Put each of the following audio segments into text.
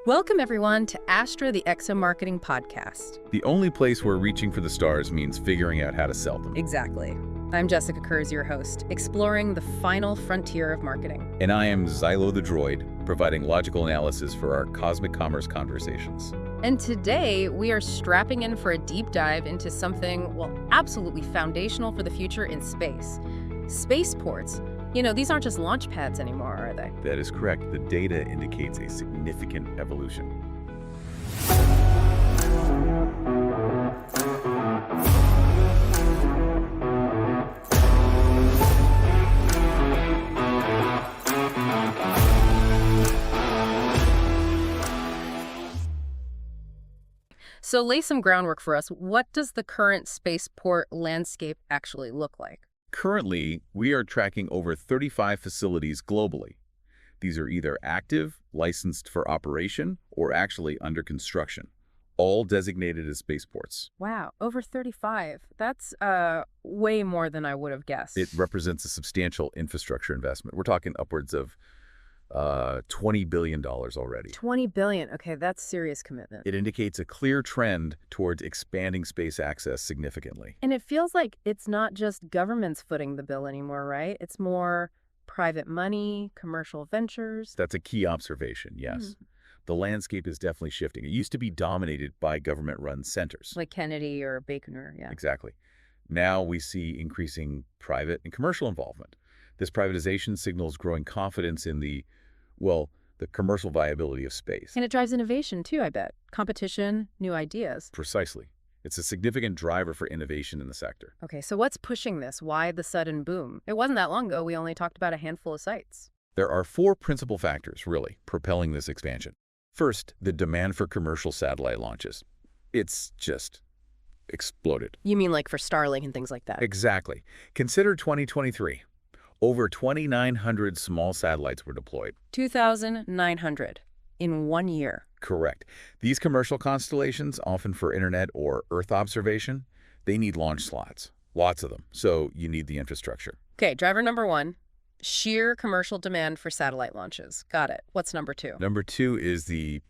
Welcome, everyone, to Astra, the EXO Marketing Podcast. The only place where reaching for the stars means figuring out how to sell them. Exactly. I'm Jessica Kurz, your host, exploring the final frontier of marketing. And I am Xylo the Droid, providing logical analysis for our cosmic commerce conversations. And today, we are strapping in for a deep dive into something, well, absolutely foundational for the future in space. Spaceports. You know, these aren't just launch pads anymore, are they? That is correct. The data indicates a significant evolution. So lay some groundwork for us. What does the current spaceport landscape actually look like? Currently, we are tracking over 35 facilities globally. These are either active, licensed for operation, or actually under construction, all designated as spaceports. Wow, over 35. That's way more than I would have guessed. It represents a substantial infrastructure investment. We're talking upwards of $20 billion already. $20 billion. Okay, that's serious commitment. It indicates a clear trend towards expanding space access significantly. And it feels like it's not just governments footing the bill anymore, right? It's more private money, commercial ventures. That's a key observation, yes. The landscape is definitely shifting. It used to be dominated by government-run centers. Like Kennedy or Baikonur, yeah. Exactly. Now we see increasing private and commercial involvement. This privatization signals growing confidence in the commercial viability of space. And it drives innovation too, I bet. Competition, new ideas. Precisely. It's a significant driver for innovation in the sector. Okay, so what's pushing this? Why the sudden boom? It wasn't that long ago we only talked about a handful of sites. There are four principal factors, really, propelling this expansion. First, the demand for commercial satellite launches. It's just exploded. You mean like for Starlink and things like that? Exactly. Consider 2023. Over 2,900 small satellites were deployed. 2,900 in 1 year. Correct. These commercial constellations, often for internet or Earth observation, they need launch slots. Lots of them. So you need the infrastructure. Okay, driver number one, sheer commercial demand for satellite launches. Got it. What's number two? Number two is the,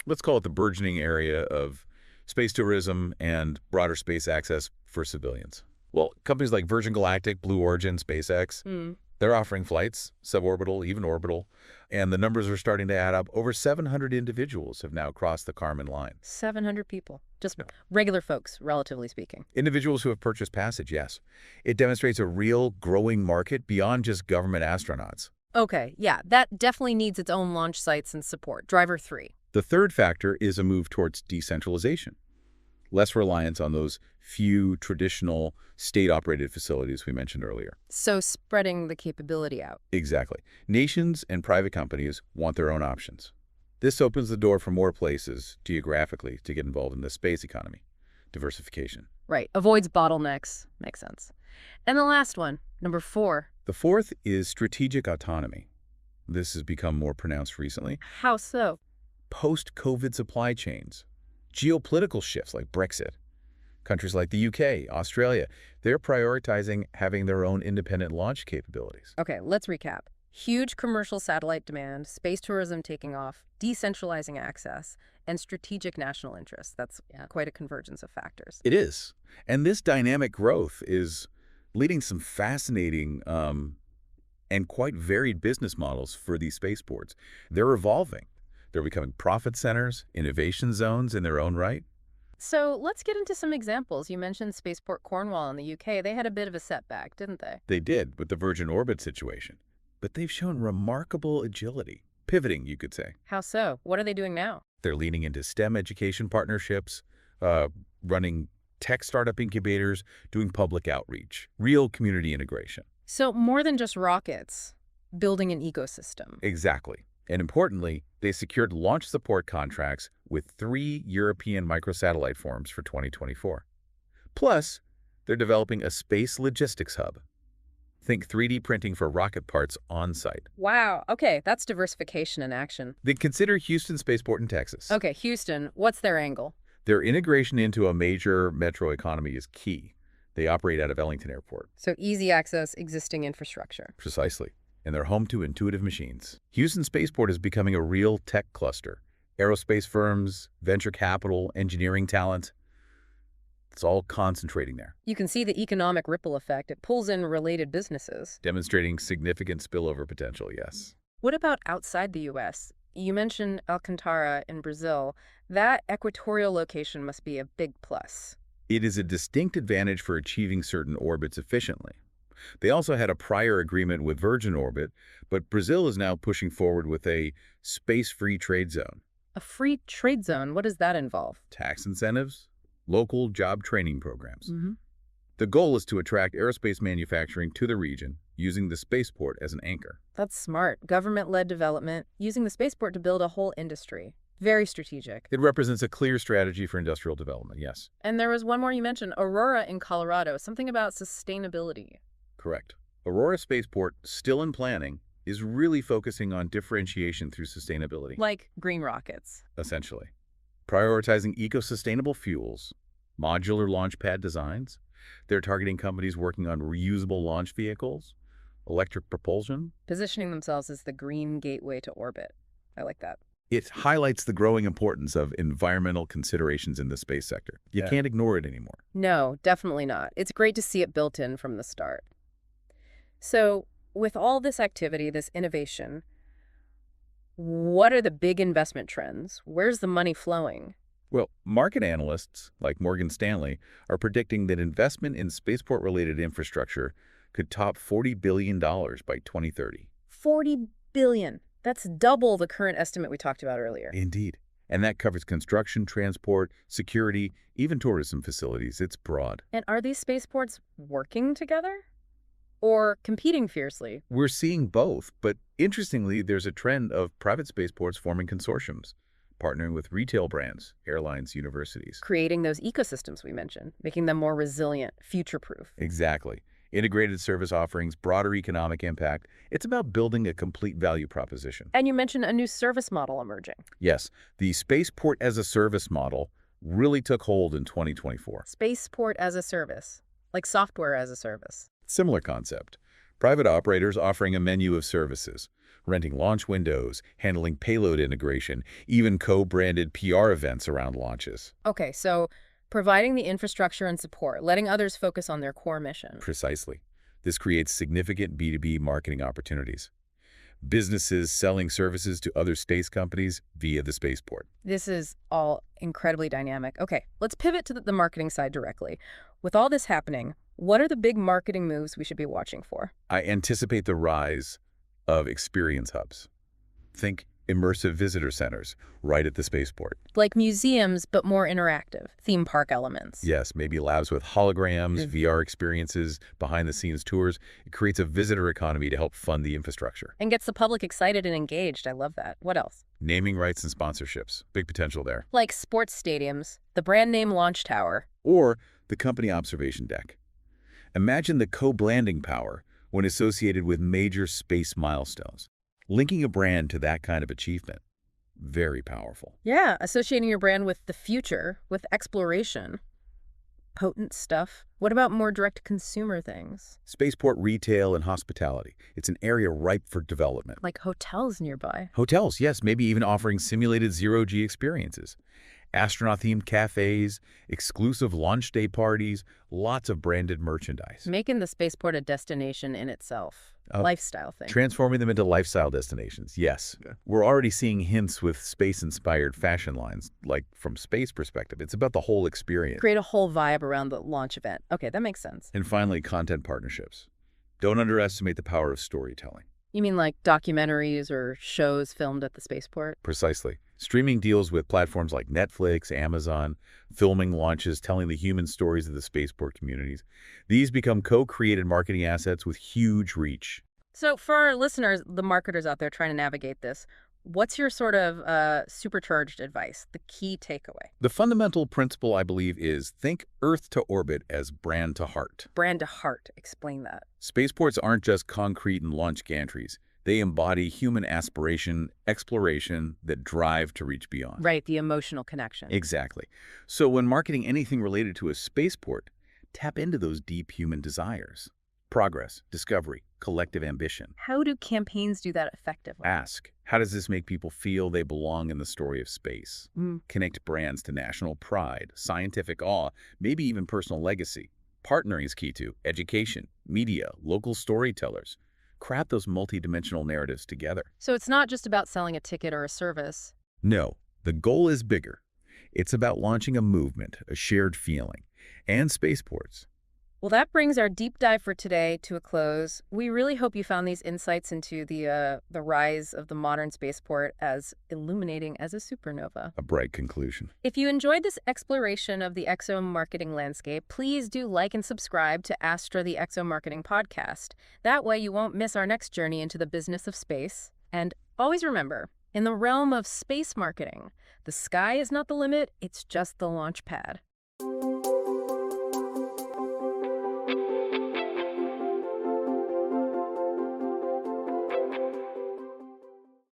let's call it the burgeoning area of space tourism and broader space access for civilians. Well, companies like Virgin Galactic, Blue Origin, SpaceX, they're offering flights, suborbital, even orbital, and the numbers are starting to add up. Over 700 individuals have now crossed the Kármán line. 700 people. Just regular folks, relatively speaking. Individuals who have purchased passage, yes. It demonstrates a real growing market beyond just government astronauts. Okay, yeah, that definitely needs its own launch sites and support. Driver three. The third factor is a move towards decentralization. Less reliance on those few traditional state-operated facilities we mentioned earlier. So spreading the capability out. Exactly. Nations and private companies want their own options. This opens the door for more places, geographically, to get involved in the space economy. Diversification. Right. Avoids bottlenecks. Makes sense. And the last one, number four. The fourth is strategic autonomy. This has become more pronounced recently. How so? Post-COVID supply chains. Geopolitical shifts like Brexit. Countries like the UK, Australia, they're prioritizing having their own independent launch capabilities. Okay, let's recap. Huge commercial satellite demand, space tourism taking off, decentralizing access, and strategic national interest. That's quite a convergence of factors. It is. And this dynamic growth is leading some fascinating and quite varied business models for these spaceports. They're evolving. They're becoming profit centers, innovation zones in their own right. So let's get into some examples. You mentioned Spaceport Cornwall in the UK. They had a bit of a setback, didn't they? They did with the Virgin Orbit situation. But they've shown remarkable agility. Pivoting, you could say. How so? What are they doing now? They're leaning into STEM education partnerships, running tech startup incubators, doing public outreach, real community integration. So more than just rockets, building an ecosystem. Exactly. And importantly, they secured launch support contracts with 3 European microsatellite forums for 2024. Plus, they're developing a space logistics hub. Think 3D printing for rocket parts on-site. Wow. Okay, that's diversification in action. Then consider Houston Spaceport in Texas. Okay, Houston, what's their angle? Their integration into a major metro economy is key. They operate out of Ellington Airport. So easy access, existing infrastructure. Precisely. And they're home to intuitive machines. Houston Spaceport is becoming a real tech cluster. Aerospace firms, venture capital, engineering talent, it's all concentrating there, You can see the economic ripple effect. It pulls in related businesses. demonstrating significant spillover potential, yes. What about outside the U.S.? You mentioned Alcantara in Brazil. That equatorial location must be a big plus. It is a distinct advantage for achieving certain orbits efficiently. They also had a prior agreement with Virgin Orbit, but Brazil is now pushing forward with a space-free trade zone. A free trade zone, what does that involve? Tax incentives, local job training programs. Mm-hmm. The goal is to attract aerospace manufacturing to the region using the spaceport as an anchor. That's smart. Government-led development, using the spaceport to build a whole industry. Very strategic. It represents a clear strategy for industrial development, yes. And there was one more you mentioned, Aurora in Colorado, something about sustainability. Correct. Aurora Spaceport, still in planning, is really focusing on differentiation through sustainability, Like green rockets. essentially. Prioritizing eco-sustainable fuels, modular launch pad designs. They're targeting companies working on reusable launch vehicles, electric propulsion. Positioning themselves as the green gateway to orbit. I like that. It highlights the growing importance of environmental considerations in the space sector. You can't ignore it anymore. No, definitely not. It's great to see it built in from the start. So, with all this activity, this innovation, what are the big investment trends? Where's the money flowing? Well, market analysts like Morgan Stanley are predicting that investment in spaceport-related infrastructure could top $40 billion by 2030. 40 billion. That's double the current estimate we talked about earlier. Indeed. And that covers construction, transport, security, even tourism facilities. It's broad. And are these spaceports working together? Or competing fiercely? We're seeing both, but interestingly, there's a trend of private spaceports forming consortiums, partnering with retail brands, airlines, universities. Creating those ecosystems we mentioned, making them more resilient, future-proof. Exactly. Integrated service offerings, broader economic impact. It's about building a complete value proposition. And you mentioned a new service model emerging. Yes, the spaceport-as-a-service model really took hold in 2024. Spaceport-as-a-service, like software as a service. Similar concept. Private operators offering a menu of services, renting launch windows, handling payload integration, even co-branded PR events around launches. Okay, so providing the infrastructure and support, letting others focus on their core mission. Precisely. This creates significant B2B marketing opportunities. Businesses selling services to other space companies via the spaceport. This is all incredibly dynamic. Okay, let's pivot to the marketing side directly. With all this happening, what are the big marketing moves we should be watching for? I anticipate the rise of experience hubs. Think immersive visitor centers right at the spaceport. Like museums, but more interactive, theme park elements. Yes, maybe labs with holograms, VR experiences, behind-the-scenes tours. It creates a visitor economy to help fund the infrastructure. And gets the public excited and engaged. I love that. What else? Naming rights and sponsorships. Big potential there. Like sports stadiums, the brand name launch tower. Or the company observation deck. Imagine the co-branding power when associated with major space milestones. Linking a brand to that kind of achievement, very powerful. Yeah, associating your brand with the future, with exploration. Potent stuff. What about more direct-to-consumer things? Spaceport retail and hospitality. It's an area ripe for development. Like hotels nearby. Hotels, yes, maybe even offering simulated zero-G experiences. Astronaut-themed cafes, exclusive launch day parties, lots of branded merchandise. Making the spaceport a destination in itself. Lifestyle thing. Transforming them into lifestyle destinations, yes. We're already seeing hints with space-inspired fashion lines, like from space perspective. It's about the whole experience. Create a whole vibe around the launch event. Okay, that makes sense. And finally, content partnerships. Don't underestimate the power of storytelling. You mean like documentaries or shows filmed at the spaceport? Precisely. Streaming deals with platforms like Netflix, Amazon, filming launches, telling the human stories of the spaceport communities. These become co-created marketing assets with huge reach. So for our listeners, the marketers out there trying to navigate this, what's your sort of supercharged advice, the key takeaway? The fundamental principle, I believe, is think Earth to orbit as brand to heart. Brand to heart. Explain that. Spaceports aren't just concrete and launch gantries. They embody human aspiration, exploration that drive to reach beyond. Right, the emotional connection. Exactly. So when marketing anything related to a spaceport, tap into those deep human desires. Progress, discovery, collective ambition. How do campaigns do that effectively? Ask, how does this make people feel they belong in the story of space? Connect brands to national pride, scientific awe, maybe even personal legacy. Partnering is key to education, media, local storytellers. Craft those multidimensional narratives together. So it's not just about selling a ticket or a service. No, the goal is bigger. It's about launching a movement, a shared feeling, and spaceports. Well, that brings our deep dive for today to a close. We really hope you found these insights into the rise of the modern spaceport as illuminating as a supernova. A bright conclusion. If you enjoyed this exploration of the EXO marketing landscape, please do like and subscribe to Astra the EXO Marketing Podcast. That way you won't miss our next journey into the business of space. And always remember, in the realm of space marketing, the sky is not the limit, it's just the launch pad.